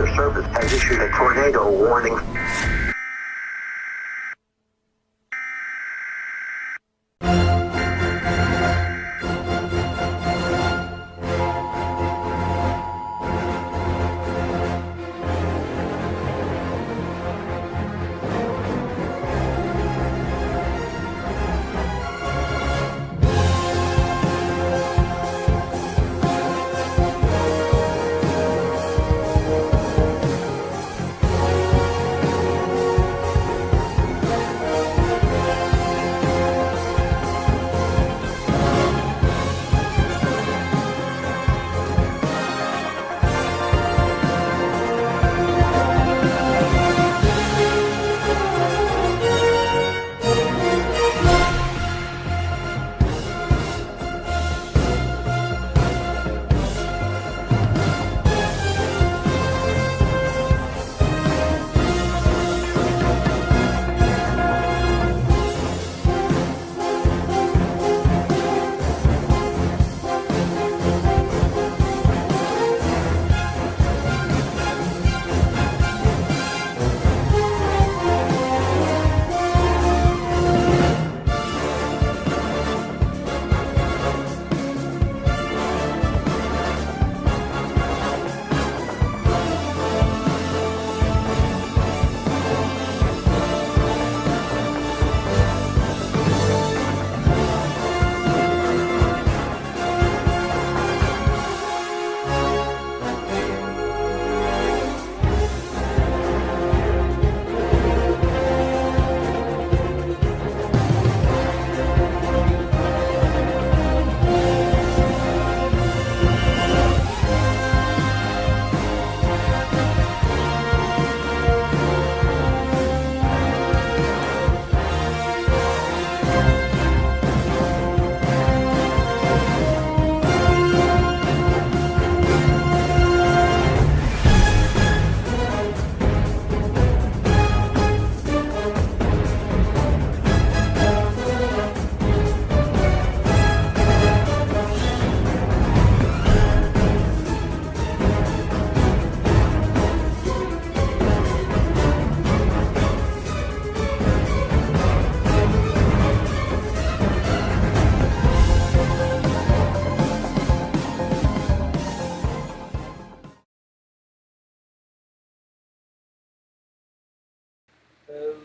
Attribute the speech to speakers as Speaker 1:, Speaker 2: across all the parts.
Speaker 1: Weather Service has issued a tornado warning.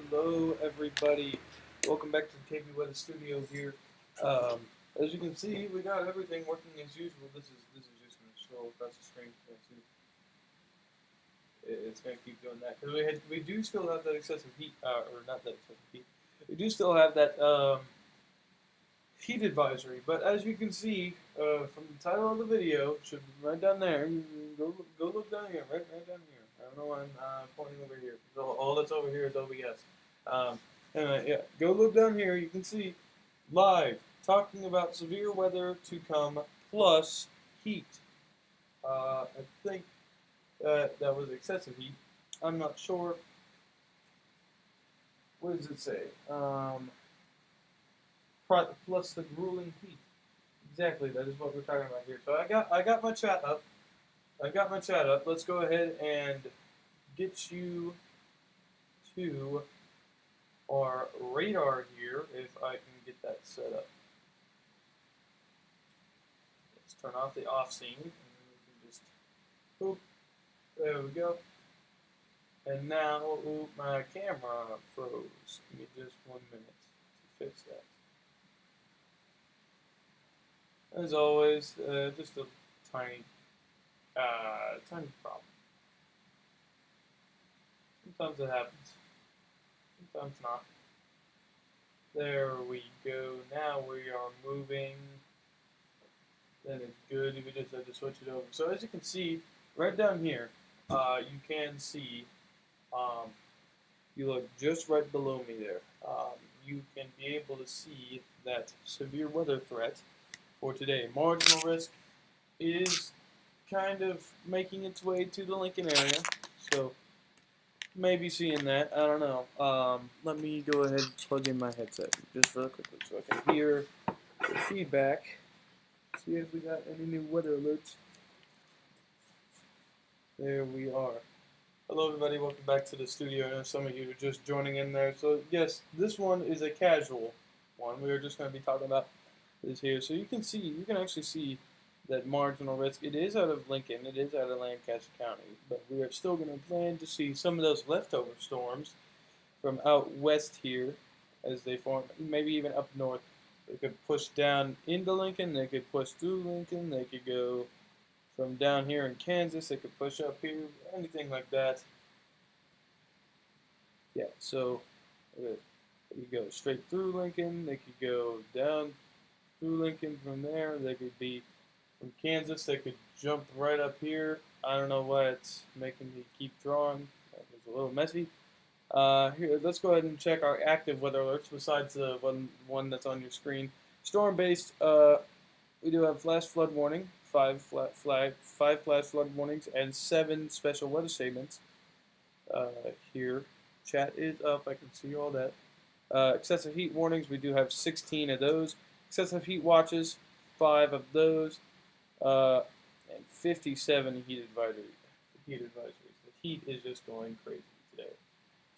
Speaker 2: Hello everybody, welcome back to the KB Weather Studio here. As you can see, we got everything working as usual. This is just going to scroll across the screen. It's going to keep doing that because we do still have that excessive heat, or not that excessive heat. We do still have that heat advisory, but as you can see from the title of the video, should be right down there. Go look down here, right down here. I don't know why I'm pointing over here. All that's over here is OBS. Anyway, yeah, go look down here. You can see live talking about severe weather to come plus heat. I think that was excessive heat. I'm not sure. What does it say? Plus the grueling heat. Exactly, that is what we're talking about here. So I got my chat up. Let's go ahead and get you to our radar here, if I can get that set up. Let's turn off the off scene, and then we can just, boop, there we go. And now, ooh, my camera froze. Give me just 1 minute to fix that. As always, just a tiny problem. Sometimes it happens. Sometimes not. There we go. Now we are moving. Then it's good. We just have to switch it over. So as you can see, right down here, you can see, you look just right below me there. You can be able to see that severe weather threat for today. Marginal risk is kind of making its way to the Lincoln area, so maybe seeing that. I don't know. Let me go ahead and plug in my headset just real quickly so I can hear the feedback. See if we got any new weather alerts. There we are. Hello, everybody. Welcome back to the studio. I know some of you are just joining in there. So, yes, this one is a casual one. We are just going to be talking about this here. So you can actually see that marginal risk. It is out of Lincoln. It is out of Lancaster County. But we are still going to plan to see some of those leftover storms from out west here as they form, maybe even up north. They could push down into Lincoln. They could push through Lincoln. They could go from down here in Kansas. They could push up here. Anything like that. Yeah, so they could go straight through Lincoln. They could go down through Lincoln from there. They could be from Kansas. They could jump right up here. I don't know why it's making me keep drawing. That was a little messy. Here, let's go ahead and check our active weather alerts besides the one that's on your screen. Storm-based, we do have flash flood warning, five flash flood warnings, and 7 special weather statements. Here, chat is up. I can see all that. Excessive heat warnings, we do have 16 of those. Excessive heat watches, 5 of those, and 57 heat advisories. The heat is just going crazy today.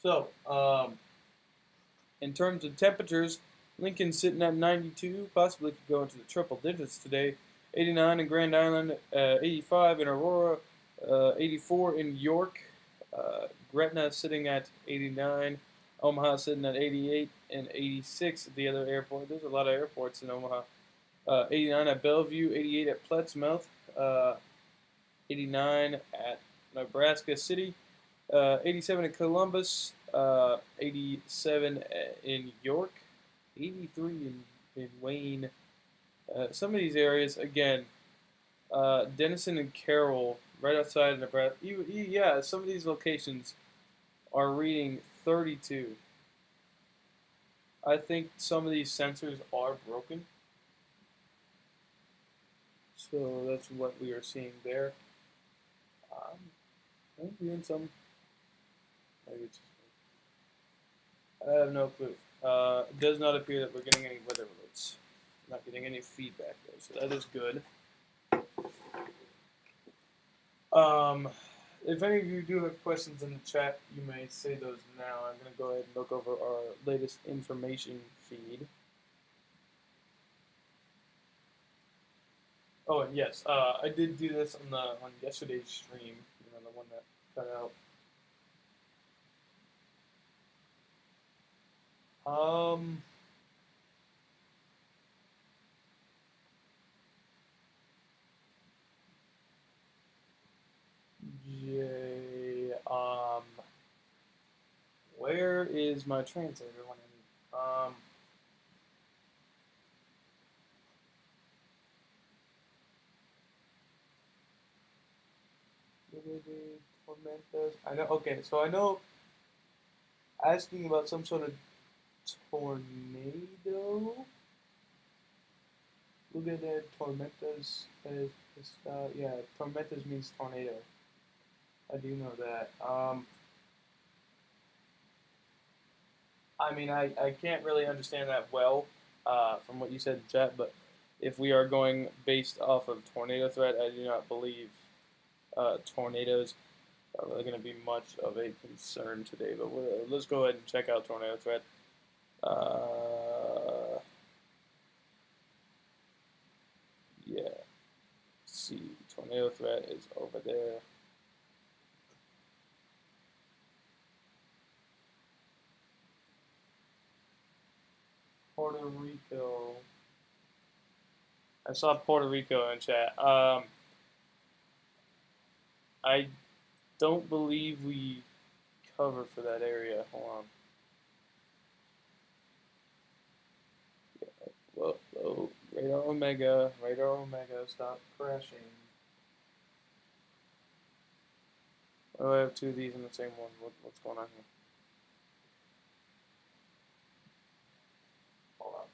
Speaker 2: So, in terms of temperatures, Lincoln's sitting at 92, possibly could go into the triple digits today. 89 in Grand Island, 85 in Aurora, 84 in York, Gretna sitting at 89, Omaha sitting at 88, and 86 at the other airport. There's a lot of airports in Omaha. 89 at Bellevue, 88 at Plattsmouth, 89 at Nebraska City, 87 in Columbus, 87 in York, 83 in Wayne. Some of these areas, again, Denison and Carroll, right outside of Nebraska. Yeah, some of these locations are reading 32. I think some of these sensors are broken. So that's what we are seeing there. Maybe in some. Maybe it's I have no clue. It does not appear that we're getting any weather alerts. Not getting any feedback though, so that is good. If any of you do have questions in the chat, you may say those now. I'm going to go ahead and look over our latest information feed. Oh, and yes, I did do this on yesterday's stream, the one that cut out. Where is my translator when I need? Tormentas. I know. Okay, so I know. Asking about some sort of tornado. Look at that. Tormentas. Yeah, tormentas means tornado. I do know that. I mean, I can't really understand that well from what you said in chat, but if we are going based off of tornado threat, I do not believe tornadoes are really going to be much of a concern today. But let's go ahead and check out tornado threat. Yeah. Let's see, tornado threat is over there. Puerto Rico. I saw Puerto Rico in chat. I don't believe we cover for that area. Hold on. Yeah, whoa. Radar Omega, stop crashing. Why do I have 2 of these in the same one? What's going on here? Hold on.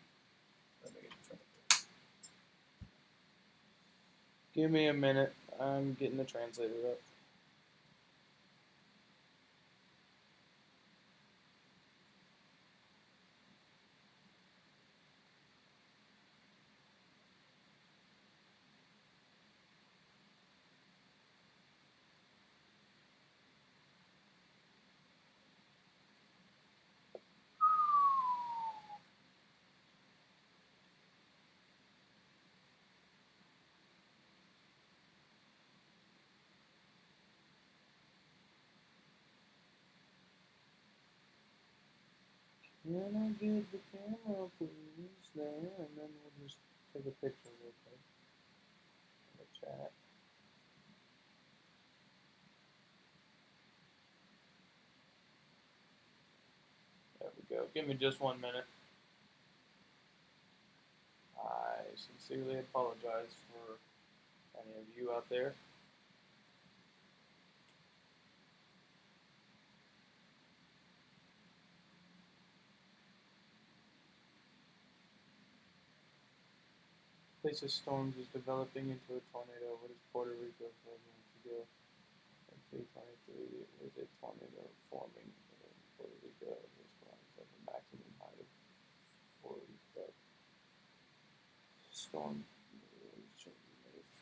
Speaker 2: Let me get the translator. Give me a minute. I'm getting the translator up. Can I get the camera, please? There, and then we'll just take a picture real quick in the chat. There we go. Give me just 1 minute. I sincerely apologize for any of you out there. Place of storms is developing into a tornado. What is Puerto Rico 4 minutes ago? In 323, was a tornado forming in Puerto Rico. This storm has a maximum height of 40 foot. Storm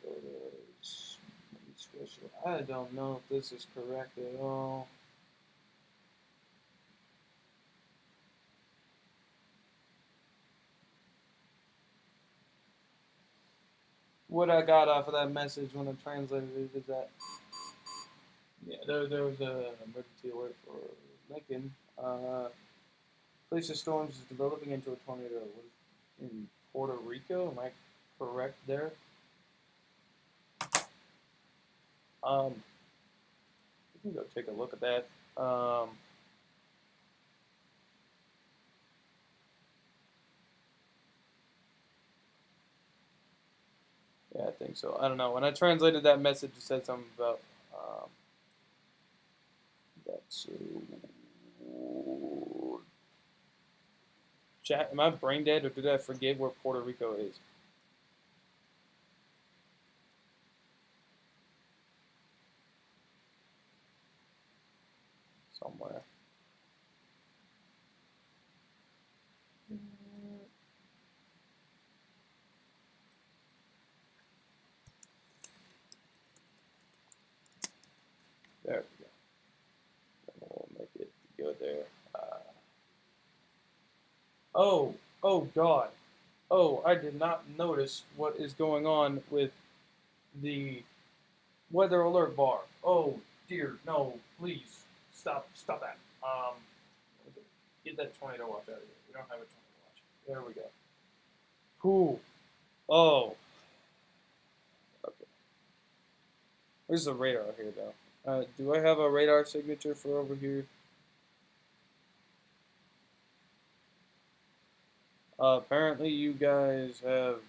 Speaker 2: photos. I don't know if this is correct at all. What I got off of that message when I translated it is that, yeah, there was an emergency alert for Lincoln. Place of storms is developing into a tornado in Puerto Rico. Am I correct there? We can go take a look at that. Yeah, I think so. I don't know. When I translated that message, it said something about that's. Chat, am I brain dead or did I forget where Puerto Rico is? Somewhere. There we go. And we'll make it go there. Oh God. Oh, I did not notice what is going on with the weather alert bar. Oh dear, no, please stop that. Get that tornado watch out of here. We don't have a tornado watch. There we go. Cool. Oh. Okay. Where's the radar here though? Do I have a radar signature for over here? Apparently you guys have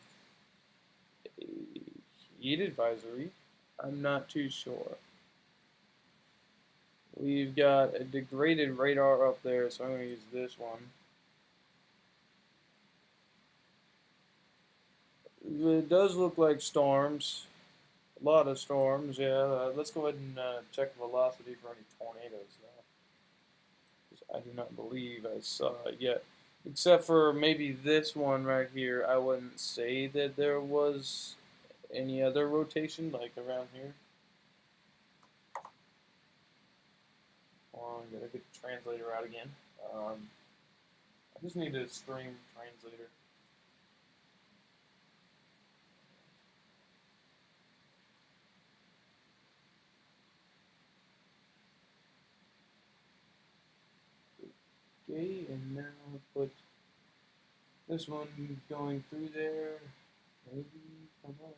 Speaker 2: a heat advisory. I'm not too sure. We've got a degraded radar up there, so I'm going to use this one. It does look like storms. A lot of storms, yeah. Let's go ahead and check velocity for any tornadoes, though. I do not believe I saw it yet. Except for maybe this one right here. I wouldn't say that there was any other rotation, like around here. I'm going to get the translator out again. I just need a stream translator. Okay, and now put this one going through there. Maybe, come on.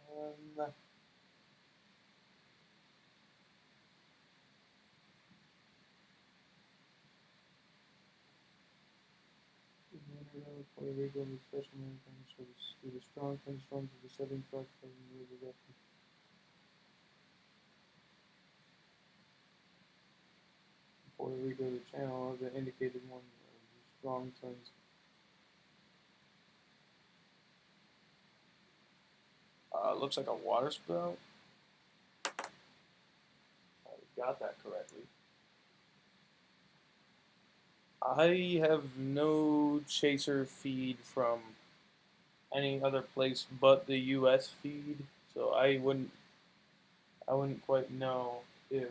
Speaker 2: Puerto Rico and special maritime service due to strong thunderstorms of the southern front of the river. Puerto Rico, the channel, the indicated one, strong winds. Looks like a water spout. I got that correctly. I have no chaser feed from any other place but the U.S. feed, so I wouldn't quite know if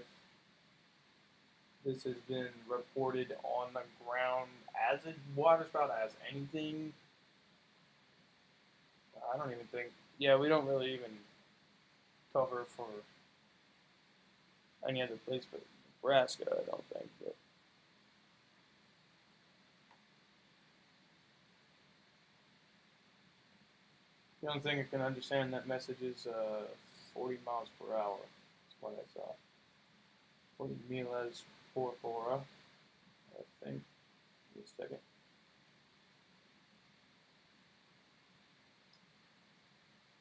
Speaker 2: this has been reported on the ground as a water spout, as anything. I don't even think. Yeah, we don't really even cover for any other place but Nebraska, I don't think. But The only thing I can understand that message is 40 miles per hour. That's what I saw. 40 miles por hora, I think. Give me a second.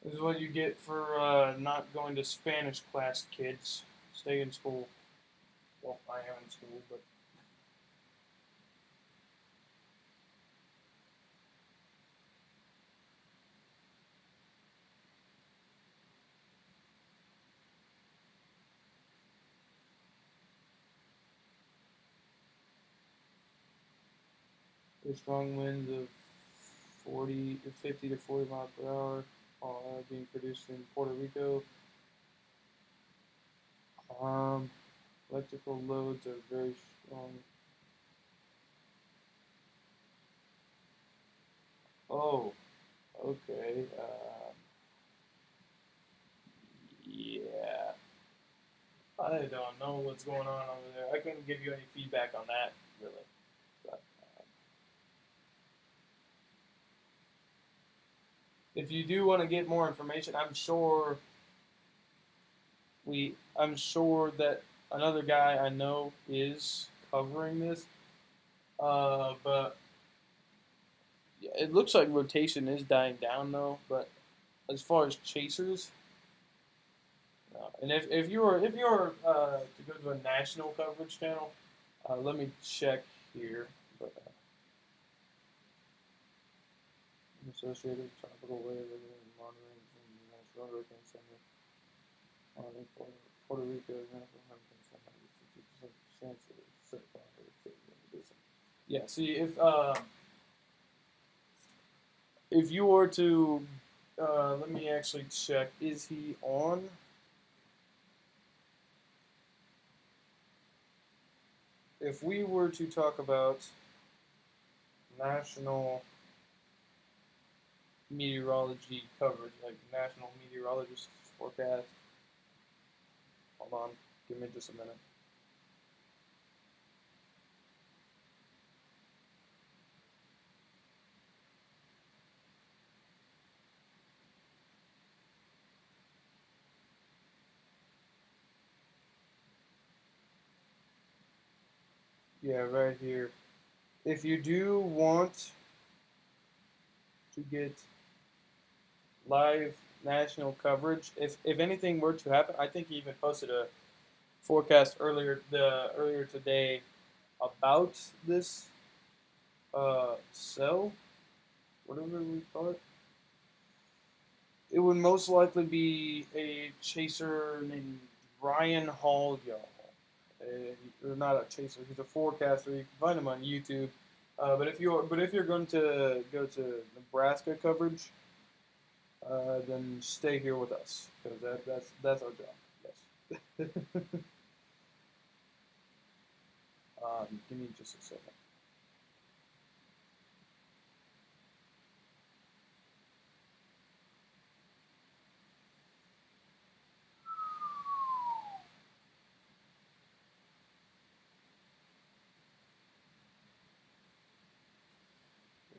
Speaker 2: This is what you get for not going to Spanish class, kids. Stay in school. Well, I am in school, but there's strong winds of 50 to 40 miles per hour being produced in Puerto Rico. Um, Electrical loads are very strong. Oh, okay. Yeah. I don't know what's going on over there. I couldn't give you any feedback on that, really. But if you do want to get more information, I'm sure that another guy I know is covering this. But yeah, it looks like rotation is dying down though. But as far as chasers, no. And if you're to go to a national coverage channel, let me check here. But associated tropical wave monitoring from the National Hurricane Center. Monitoring Puerto Rico National Hurricane Center. 50% chance of yeah. See if you were to let me actually check. Is he on? If we were to talk about national meteorology coverage, like national meteorologist forecast. Hold on, give me just a minute. Yeah, right here. If you do want to get live national coverage, if anything were to happen, I think he even posted a forecast earlier today about this cell, whatever we call it. It would most likely be a chaser named Ryan Hall, y'all. Or not a chaser. He's a forecaster. You can find him on YouTube. But if you're going to go to Nebraska coverage, then stay here with us because that's our job. Yes. Give me just a second.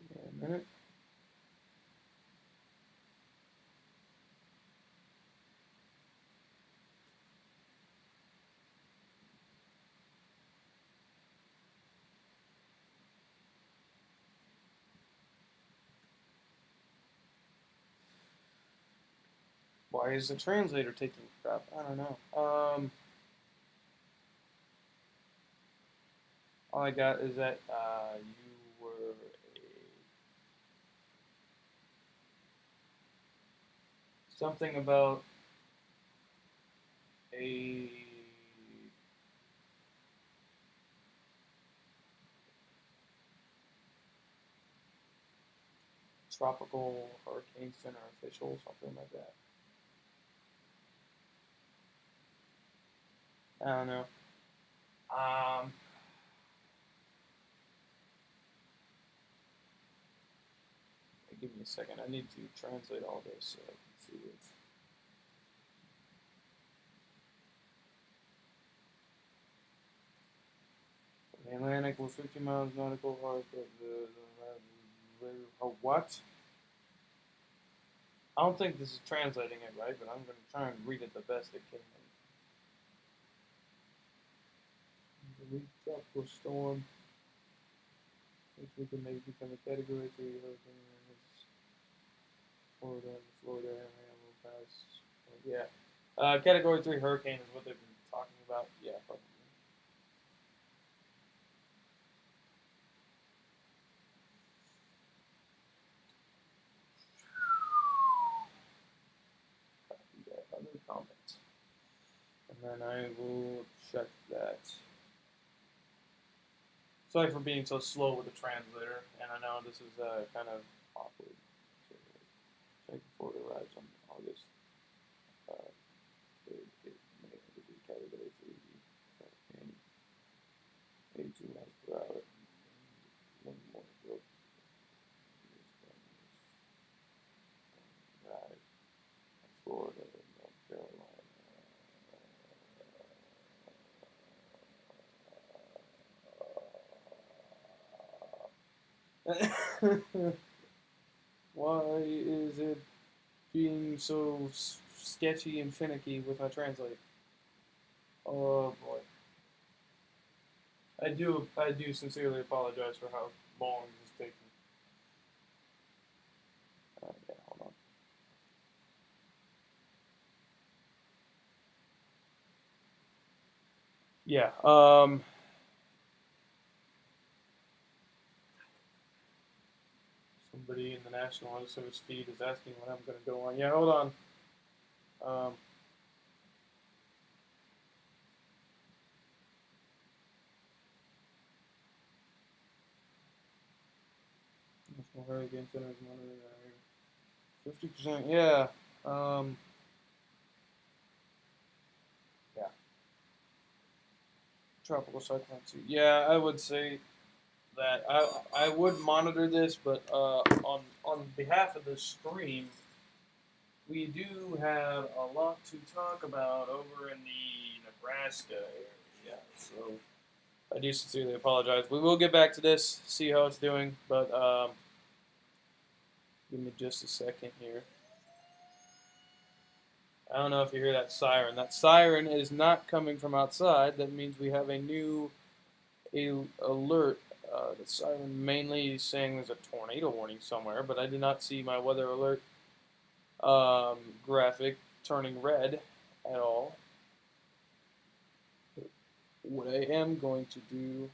Speaker 2: Give me a minute. Why is the translator taking crap? I don't know. All I got is that you were something about a tropical hurricane center official, something like that. I don't know. Um, Give me a second. I need to translate all this so I can see it. The Atlantic with 50 miles nautical arc of the what? I don't think this is translating it right, but I'm going to try and read it the best it can. The weak tropical storm, which we can make become a Category 3 hurricane in Florida, and the Florida area will pass. Yeah. Category 3 hurricane is what they've been talking about. Yeah, probably. Copy that other comment. And then I will check that. Sorry for being so slow with the translator, and I know this is kind of awkward. So, check before it arrives on August 3rd. It may be Category 3 hurricane. 82 miles per hour. One more rope. Drive. Florida, North Carolina. Why is it being so sketchy and finicky with my translate? Oh boy. I do sincerely apologize for how long this is taking. Yeah, hold on. Yeah, somebody in the National Weather Service feed is asking when I'm going to go on. Yeah, hold on. National Hurricane Center is monitoring 50%. Yeah. Yeah. Tropical cyclone too. Yeah, I would say that I would monitor this, but on behalf of the stream, we do have a lot to talk about over in the Nebraska area. So I do sincerely apologize. We will get back to this, see how it's doing, but give me just a second here. I don't know if you hear that siren. That siren is not coming from outside. That means we have a new alert. The siren mainly is saying there's a tornado warning somewhere, but I did not see my weather alert graphic turning red at all. What I am going to do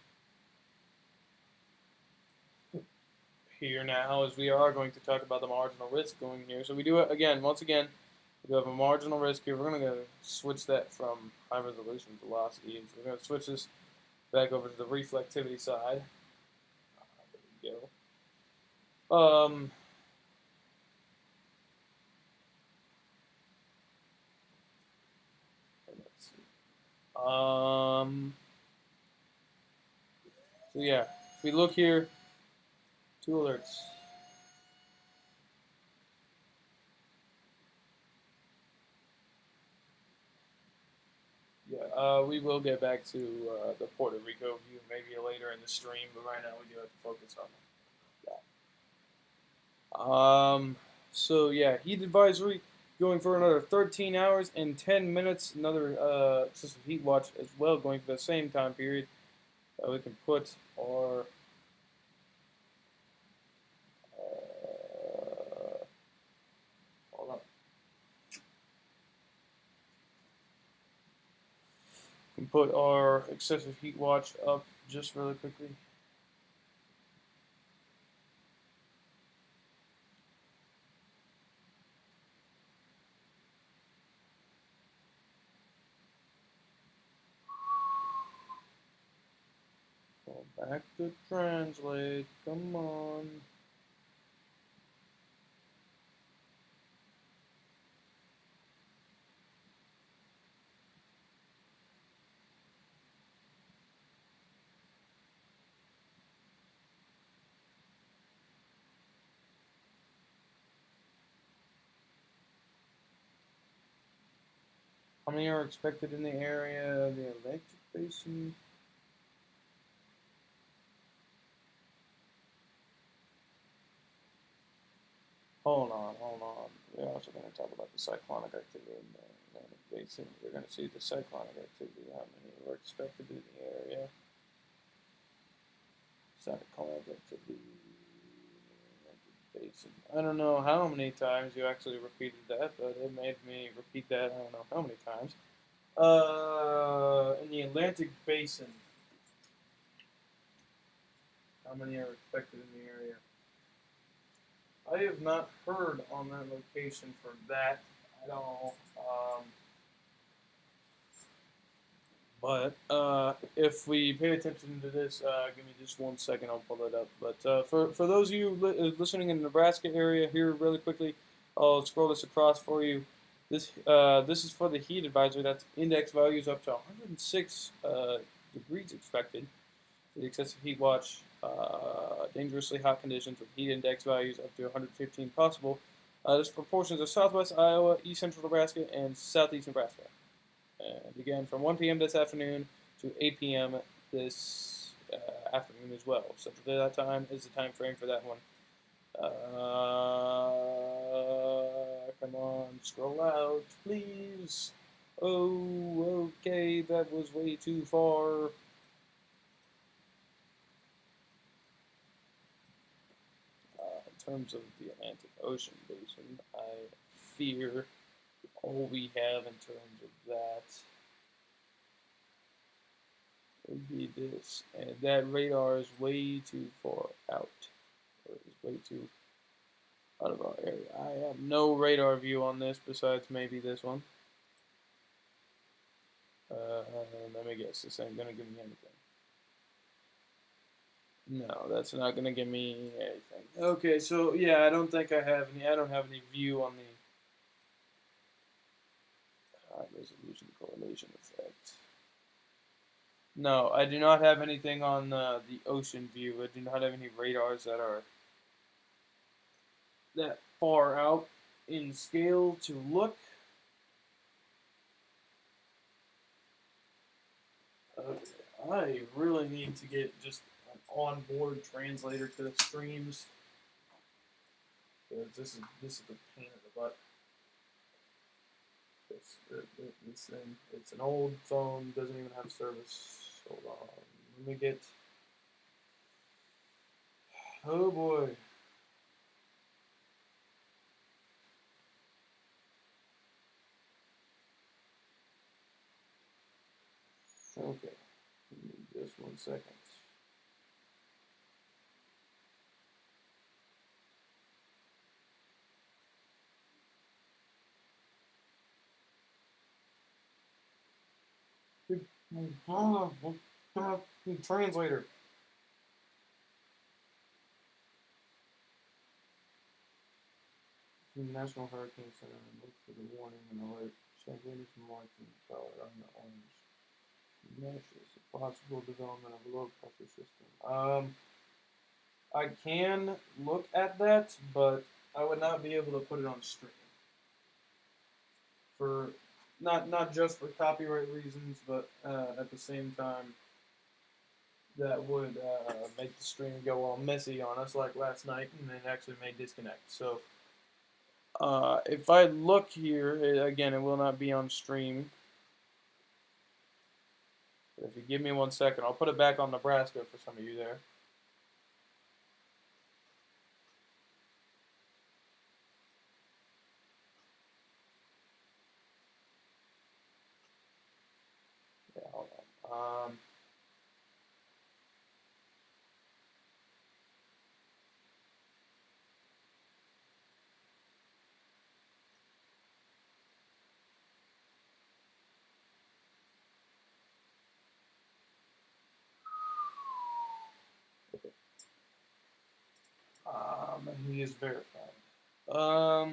Speaker 2: here now is we are going to talk about the marginal risk going here. So we do it again, once again, we do have a marginal risk here. We're going to switch that from high resolution to velocity. And so we're going to switch this back over to the reflectivity side. There we go. Let's see. So yeah, if we look here, two alerts. Yeah, we will get back to the Puerto Rico view maybe later in the stream, but right now we do have to focus on that. So yeah, heat advisory going for another 13 hours and 10 minutes. Another system heat watch as well going for the same time period. We can put our hold on. We can put our excessive heat watch up just really quickly. Go back to translate. Come on. How many are expected in the area? The electric basin. Hold on. we're also going to talk about the cyclonic activity in the Atlantic Basin. We're going to see the cyclonic activity, how many are expected in the area. Cyclonic activity in the Atlantic Basin. I don't know how many times you actually repeated that, but it made me repeat that I don't know how many times. In the Atlantic Basin, how many are expected in the area? I have not heard on that location for that at all. But if we pay attention to this, give me just 1 second, I'll pull it up. But for those of you listening in the Nebraska area, here really quickly, I'll scroll this across for you. This is for the heat advisory. That's index values up to 106 degrees expected. For the excessive heat watch, dangerously hot conditions with heat index values up to 115 possible. This for portions of southwest Iowa, east central Nebraska, and southeast Nebraska. And again, from 1 p.m. this afternoon to 8 p.m. this afternoon as well. So that time is the time frame for that one. Come on, scroll out, please. Oh, okay, that was way too far. In terms of the Atlantic Ocean basin, I fear all we have in terms of that would be this, and that radar is way too far out, or is way too out of our area. I have no radar view on this besides maybe this one. Let me guess, this ain't gonna give me anything. No, that's not gonna give me anything. Okay, so yeah, I don't think I have any. I don't have any view on the high resolution correlation effect. No, I do not have anything on the ocean view. I do not have any radars that are that far out in scale to look. I really need to get just an onboard translator to the streams. Because this is a pain in the butt. This thing, it's an old phone, doesn't even have service. Hold on, let me get. Oh boy. Okay, just 1 second. Translator. National Hurricane Center, look for the warning and alert. Translators marked in color on the orange. Measures the possible development of a low pressure system. I can look at that, but I would not be able to put it on stream. For not just for copyright reasons, but at the same time, that would make the stream go all messy on us like last night, and it actually may disconnect. So if I look here, again, it will not be on stream. But if you give me 1 second, I'll put it back on Nebraska for some of you there. Yeah, hold on. He is verified. I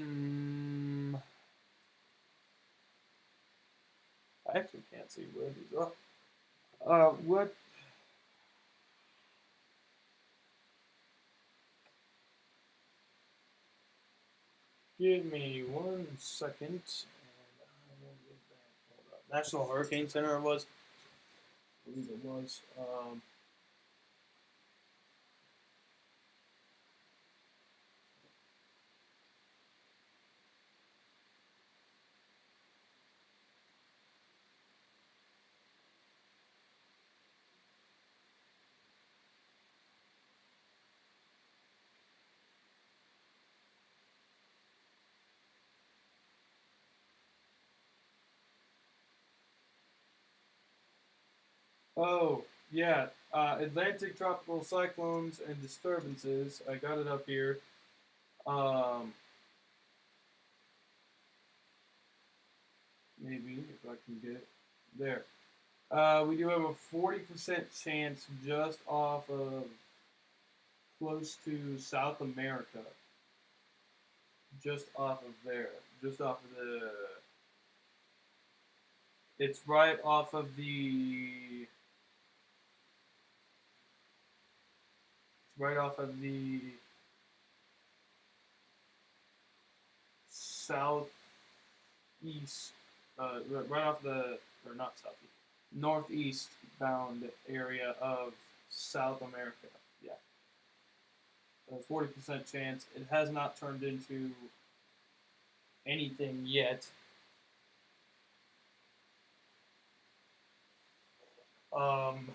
Speaker 2: actually can't see where these are. What? Give me 1 second, and I will get back. Hold up. National Hurricane Center it was. I believe it was. Oh, yeah. Atlantic tropical cyclones and disturbances. I got it up here. Um, maybe if I can get it there. We do have a 40% chance just off of close to South America. Just off of there. Just off of the. It's right off of the. It's right off of the southeast. Right off the. Or not southeast. Northeast bound area of South America. Yeah. 40% chance. It has not turned into anything yet. Um,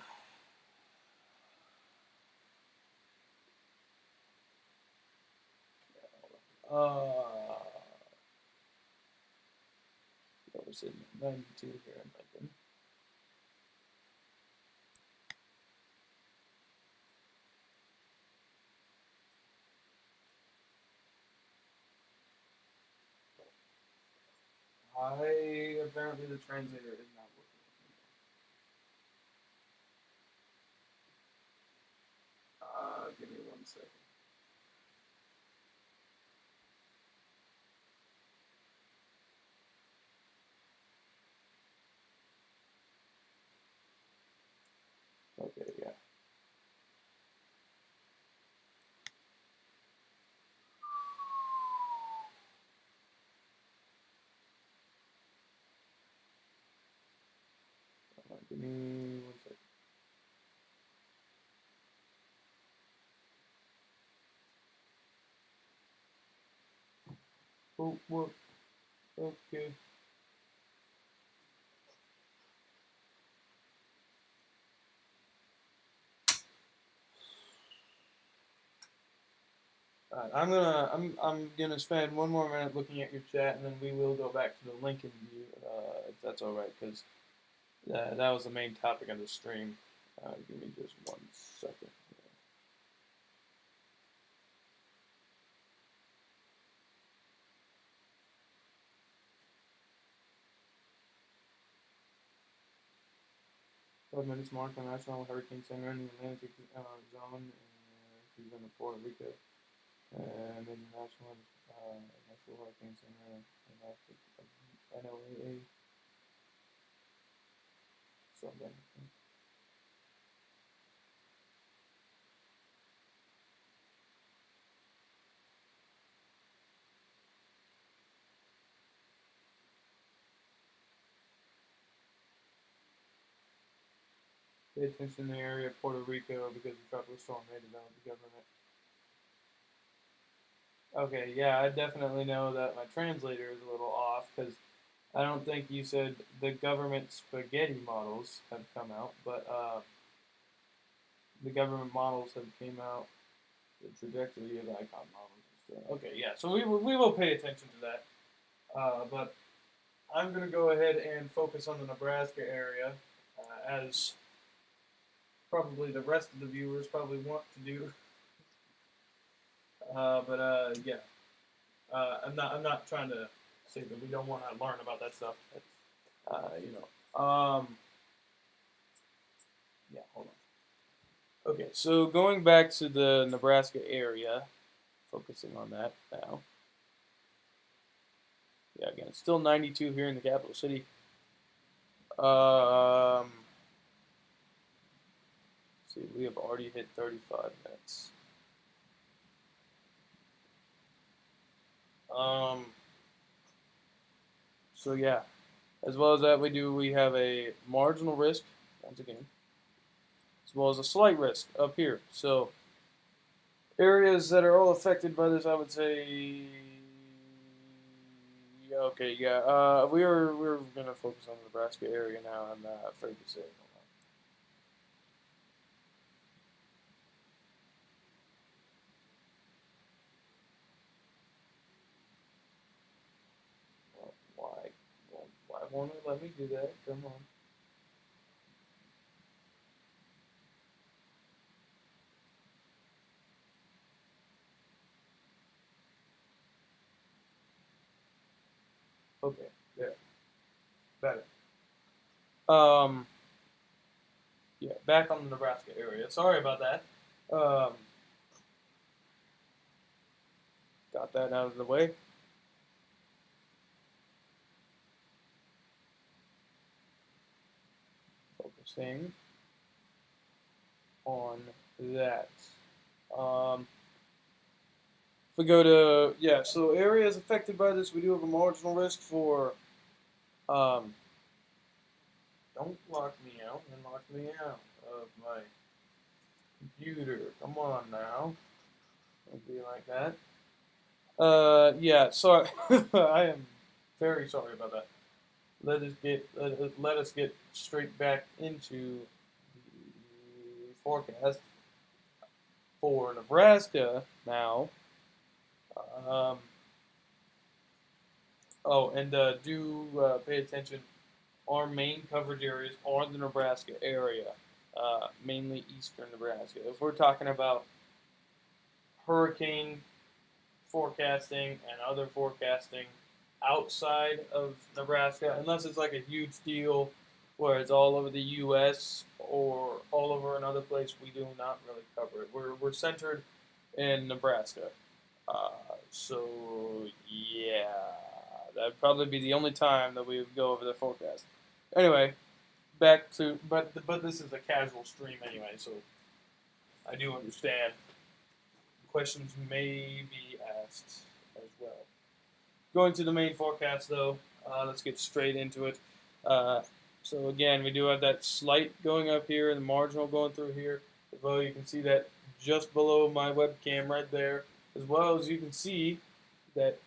Speaker 2: what was it? 92 here in Lincoln. Apparently the translator is not working. Give me 1 second. Okay, yeah. Give me 1 second. Oh, what? Okay. Alright, I'm gonna spend 1 more minute looking at your chat, and then we will go back to the Lincoln view, if that's all right, because that was the main topic of the stream. Give me just 1 second. Five minutes mark on National Hurricane Center in the Atlantic zone, and in Puerto Rico, and then National Hurricane Center, NOAA, something. Pay attention to the area of Puerto Rico because the tropical storm may develop the government. Okay, yeah, I definitely know that my translator is a little off because I don't think you said the government spaghetti models have come out, but the government models have came out, the trajectory of icon models and stuff. Okay, yeah, so we will pay attention to that. But I'm going to go ahead and focus on the Nebraska area, as probably the rest of the viewers probably want to do. Yeah, I'm not trying to say that we don't want to learn about that stuff. You know. Yeah, hold on. Okay, so going back to the Nebraska area, focusing on that now. Yeah, again, it's still 92 here in the capital city. See, we have already hit 35 minutes. So yeah, as well as that, we have a marginal risk once again, as well as a slight risk up here. So areas that are all affected by this, I would say. Okay, yeah. We're gonna focus on the Nebraska area now. I'm not afraid to say it. Well, why? Well, why won't it let me do that? Come on. Okay, there, better. Yeah, back on the Nebraska area. Sorry about that. Um, got that out of the way. Focusing on that. If we go to, yeah, so areas affected by this, we do have a marginal risk for, um, don't lock me out and lock me out of my computer. Come on now. Don't be like that. Yeah, sorry. I am very sorry about that. Let us get straight back into the forecast for Nebraska now. Um, oh, and do pay attention. Our main coverage areas are the Nebraska area, mainly eastern Nebraska. If we're talking about hurricane forecasting and other forecasting outside of Nebraska, unless it's like a huge deal where it's all over the U.S. or all over another place, we do not really cover it. We're centered in Nebraska. So, yeah, that'd probably be the only time that we would go over the forecast. Anyway, back to, but this is a casual stream anyway, so I do understand questions may be asked as well. Going to the main forecast, though, let's get straight into it. So again, we do have that slight going up here and the marginal going through here. As well, you can see that just below my webcam right there. As well as you can see that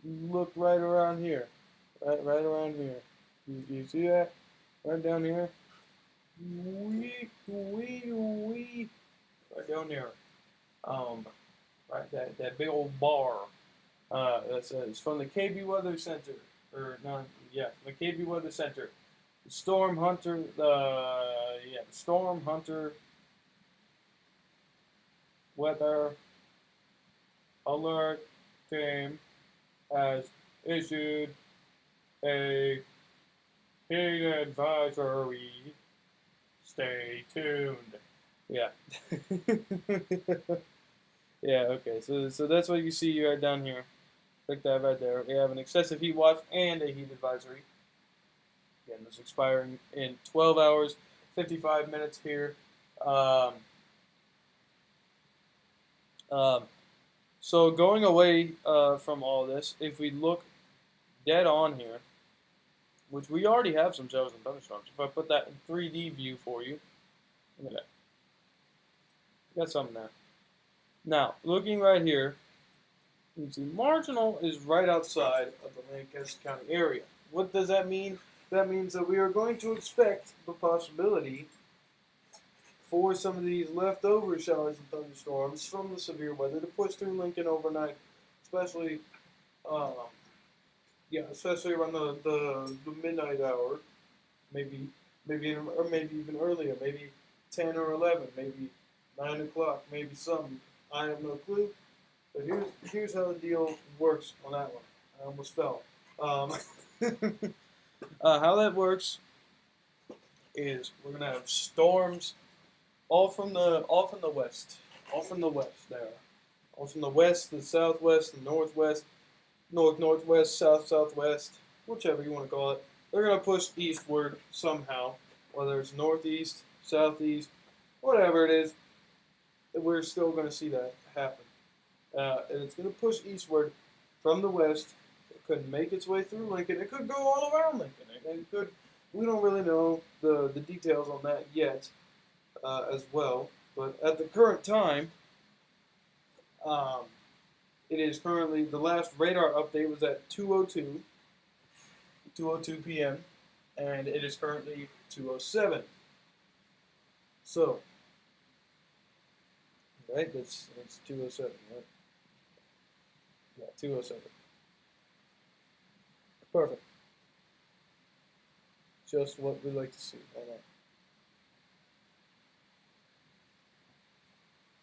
Speaker 2: look right around here. Right around here. You see that? Right down here. Wee. Right down there. Right, that big old bar. It's from the KB Weather Center, or no, yeah, from the KB Weather Center. The Storm Hunter, the Storm Hunter Weather Alert Team has issued a heat advisory. Stay tuned. Yeah. Yeah, okay. So that's what you see right down here. Click that right there. We have an excessive heat watch and a heat advisory. Again, this is expiring in 12 hours, 55 minutes here. Um, um, so going away from all this, if we look dead on here, which we already have some showers and thunderstorms. If I put that in 3D view for you, look at that. We got something there. Now, looking right here, you can see marginal is right outside of the Lancaster County area. What does that mean? That means that we are going to expect the possibility for some of these leftover showers and thunderstorms from the severe weather to push through Lincoln overnight, especially, uh, especially around the midnight hour, maybe or maybe even earlier, maybe 10 or 11, maybe 9 o'clock, maybe some. I have no clue. But here's how the deal works on that one. I almost fell. How that works is we're gonna have storms all from the west, there, all from the west, the southwest, the northwest, northwest, southwest, whichever you want to call it. They're gonna push eastward somehow, whether it's northeast, southeast, whatever it is. We're still gonna see that happen. And it's going to push eastward from the west. It could make its way through Lincoln. It could go all around Lincoln. It could. We don't really know the details on that yet, as well. But at the current time, it is currently the last radar update was at 2:02 p.m. and it is currently 2:07. So, right, that's 2:07, right? Yeah, 2:07. Perfect. Just what we like to see.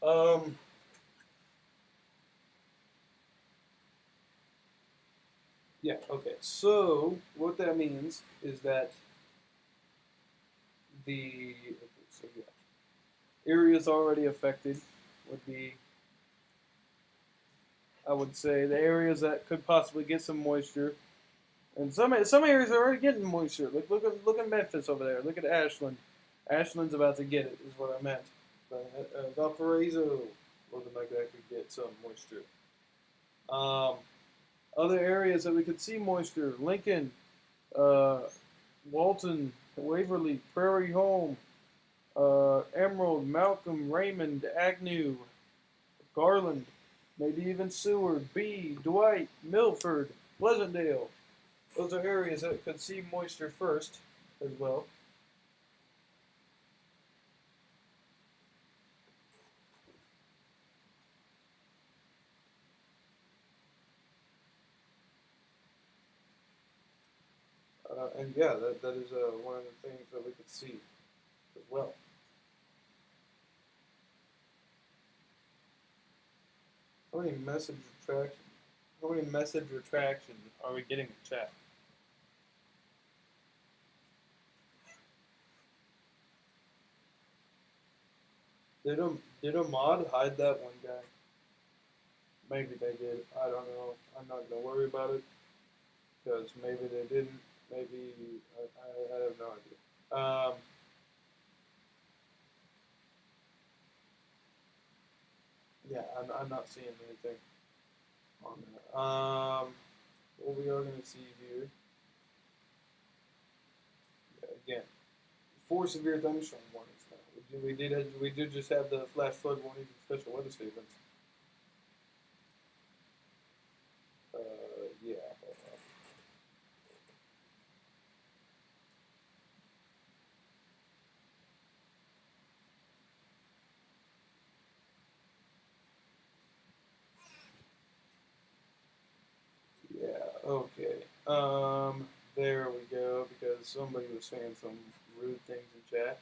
Speaker 2: Um, yeah, okay. So what that means is that the areas already affected would be, I would say, the areas that could possibly get some moisture. And some areas are already getting moisture. Like look at Memphis over there. Look at Ashland. Ashland's about to get it. Is what I meant. But Valparaiso looking like that could get some moisture. Um, Other areas that we could see moisture: Lincoln, uh, Walton, Waverly, Prairie Home, Emerald, Malcolm, Raymond, Agnew, Garland, maybe even Seward, B, Dwight, Milford, Pleasantdale. Those are areas that could see moisture first as well. And yeah, that is one of the things that we could see as well. How many message retraction? How many message retractions are we getting in chat? Did a mod hide that one guy? Maybe they did. I don't know. I'm not gonna worry about it because maybe they didn't. Maybe I have no idea. Yeah, I'm not seeing anything on that. What we are gonna see here, yeah, again, 4 severe thunderstorm warnings. Now we did just have the flash flood warning and special weather statements. Yeah. Yeah. Okay. There we go. Because somebody was saying some rude things in chat.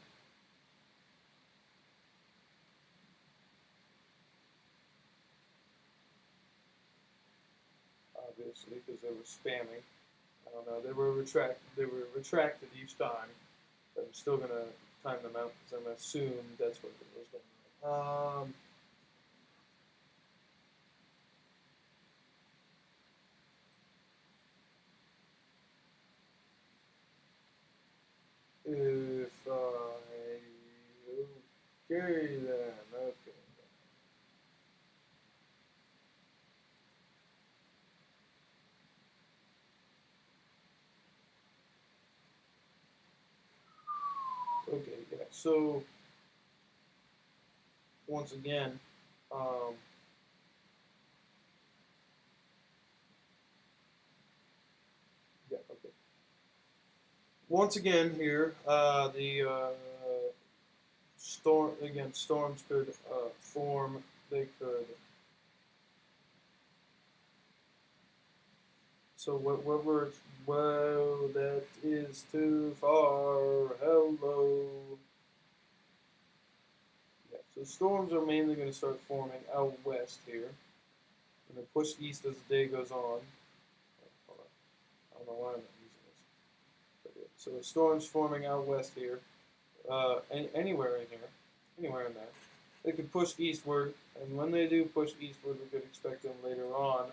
Speaker 2: Obviously, because they were spamming. I don't know. They were retracted each time. But I'm still gonna time them out because I'm gonna assume that's what was going on. If I okay then okay. Okay, yeah. So once again, um, yeah, okay. Once again here, the storms could form. They could. So what words? Well, that is too far. Hello. Yeah. So storms are mainly going to start forming out west here, and they push east as the day goes on. Hold on. I don't know why I'm not using this. But yeah. So storms forming out west here, anywhere in here, anywhere in there. They could push eastward, and when they do push eastward, we could expect them later on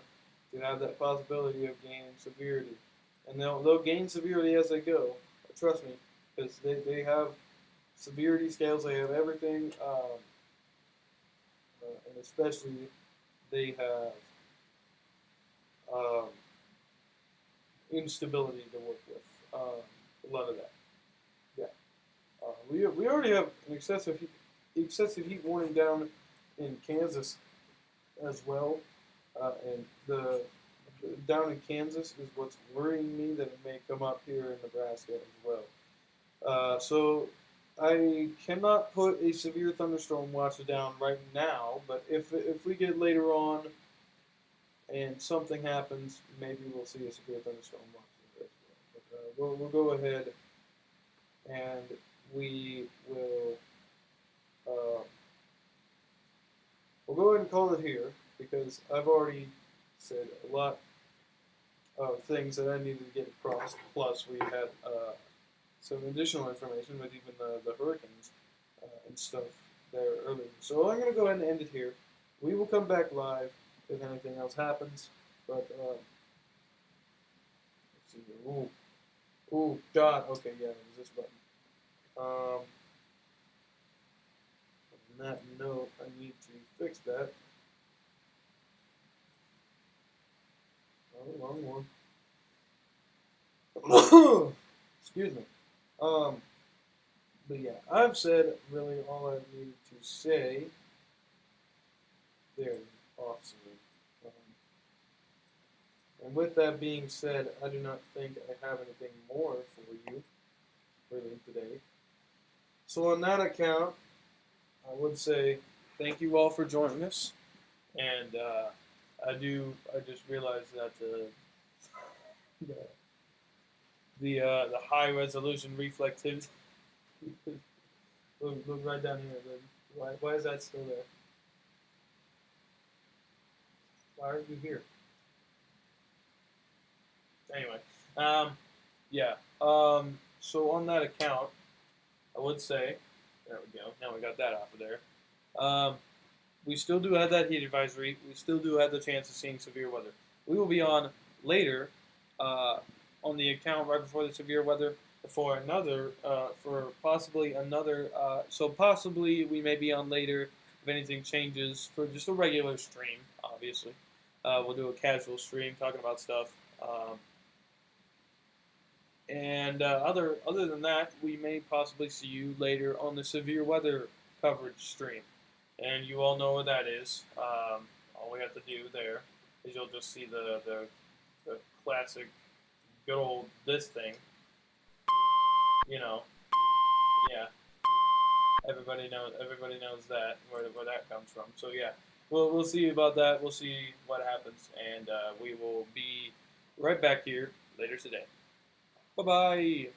Speaker 2: to have that possibility of gaining severity. And they'll gain severity as they go. Trust me, because they have severity scales, they have everything, and especially they have um, instability to work with. A lot of that. Yeah. We already have an excessive heat warning down in Kansas as well, and the down in Kansas is what's worrying me that it may come up here in Nebraska as well. So I cannot put a severe thunderstorm watch down right now, but if we get later on and something happens, maybe we'll see a severe thunderstorm watch as well. But we'll go ahead and we will uh, we'll go ahead and call it here because I've already said a lot things that I needed to get across. Plus, we had some additional information with even the hurricanes and stuff there earlier. So I'm going to go ahead and end it here. We will come back live if anything else happens. But let's see here. Ooh, God. Okay, yeah, it was this button. On that note, I need to fix that. Oh, wrong one. Excuse me. But yeah, I've said really all I needed to say. There, awesome. And with that being said, I do not think I have anything more for you really today. So on that account, I would say thank you all for joining us. And I just realized that the high resolution reflectivity. look right down here, baby. Why is that still there? Why are you here? Anyway, yeah. So on that account, I would say, there we go. Now we got that off of there. We still do have that heat advisory. We still do have the chance of seeing severe weather. We will be on later on the account right before the severe weather for another, for possibly another. So possibly we may be on later if anything changes for just a regular stream. Obviously, we'll do a casual stream talking about stuff. And other than that, we may possibly see you later on the severe weather coverage stream. And you all know what that is. All we have to do there is you'll just see the classic good old this thing. You know, yeah. Everybody knows that where that comes from. So yeah, we'll see about that. We'll see what happens, and we will be right back here later today. Bye bye.